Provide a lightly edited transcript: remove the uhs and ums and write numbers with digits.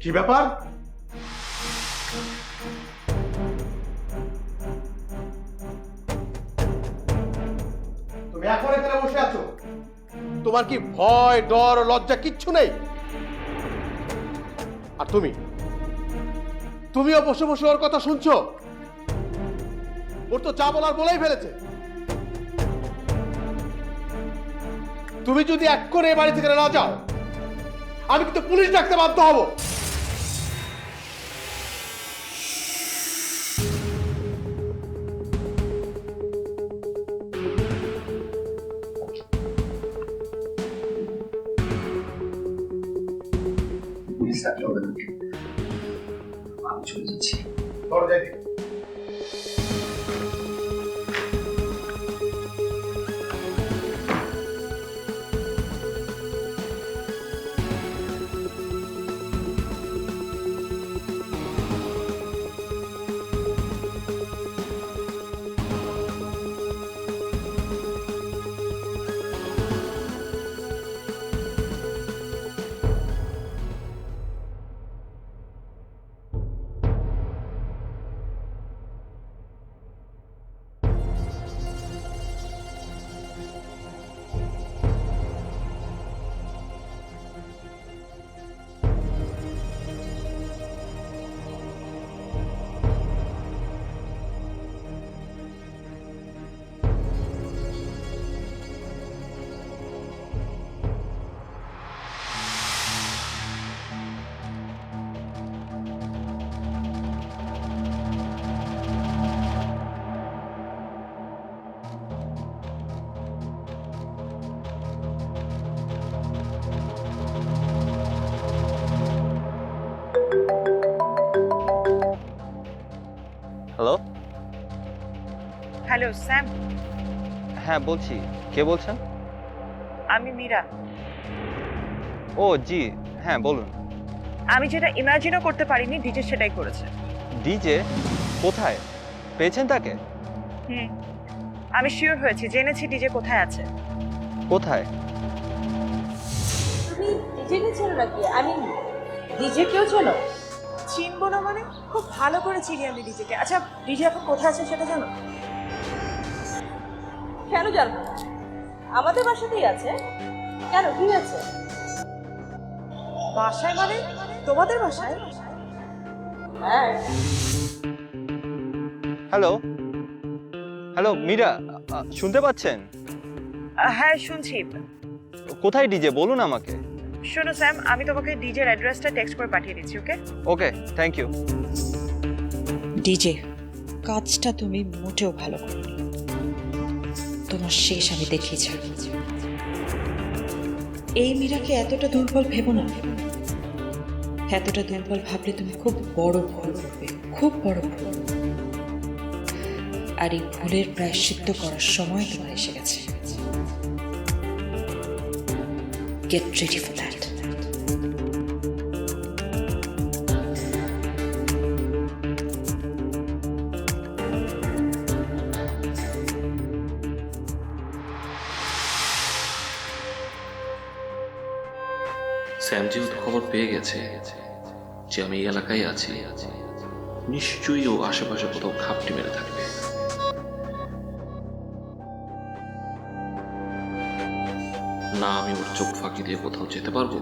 কি ব্যাপার? তুমি এখন এখানে বসে আছো, তোমার কি ভয় ডর লজ্জা কিচ্ছু নেই? আর তুমিও বসে বসে ওর কথা শুনছো? ওর তো যা বলার বলেই ফেলেছে। তুমি যদি এক্ষুনি এ বাড়ি থেকে না যাও, আমি কিন্তু পুলিশ ডাকতে বাধ্য হব। পুলিশ ডাকলে হবে না, আমি চলে যাচ্ছি। দরজায় দিকে। হ্যালো। হ্যালো স্যাম, হ্যাঁ বলছি, কে বলছেন? আমি মীরা। ও জি, হ্যাঁ বলুন। আমি যেটা ইমাজিনও করতে পারিনি ডিজে সেটাই করেছে। ডিজে? কোথায় পেয়েছেন তাকে? হুম, আমি শিওর হয়েছি, জেনেছি ডিজে কোথায় আছে। কোথায়? তুমি ডিজেকে চেনো নাকি? আমি ডিজে কেউ চেনো? চিনবো না মানে? খুব ভালো করে চিনি আমি ডিজেকে। আচ্ছা, ডিজে এখন কোথায় আছে সেটা জানো? কেন জানবো না? আমাদের বাসাতেই আছে। কেন, কি আছে? বাসায় মানে? তোমাদের বাসায়? হ্যাঁ। হ্যালো হ্যালো মীরা, শুনতে পাচ্ছেন? হ্যাঁ শুনছি। কোথায় ডিজে বলুন আমাকে। শোনো স্যাম, আমি তোমাকে ডিজের অ্যাড্রেসটা টেক্সট করে পাঠিয়ে দিচ্ছি, ওকে? ওকে, থ্যাংক ইউ। ডিজে, কাজটা তুমি মোটেও ভালো করোনি। তোমার শেষ আমি দেখিয়েছি। এই মীরাকে এতটা দুর্বল ভেবো না। এতটা দুর্বল ভাবলে তুমি খুব বড় ভুল করবে, খুব বড় ভুল। আর এই ভুলের প্রায়শ্চিত্ত করার সময় তোমার এসে গেছে। Get ready for that. Sam যেহেতু খবর পেয়ে গেছে যে আমি এই এলাকায় আছি, নিশ্চয়ই ও আশেপাশে কোথাও খাপটি মেরে থাকবে। না আমি ওর চোখ ফাঁকি দিয়ে কোথাও যেতে পারবো,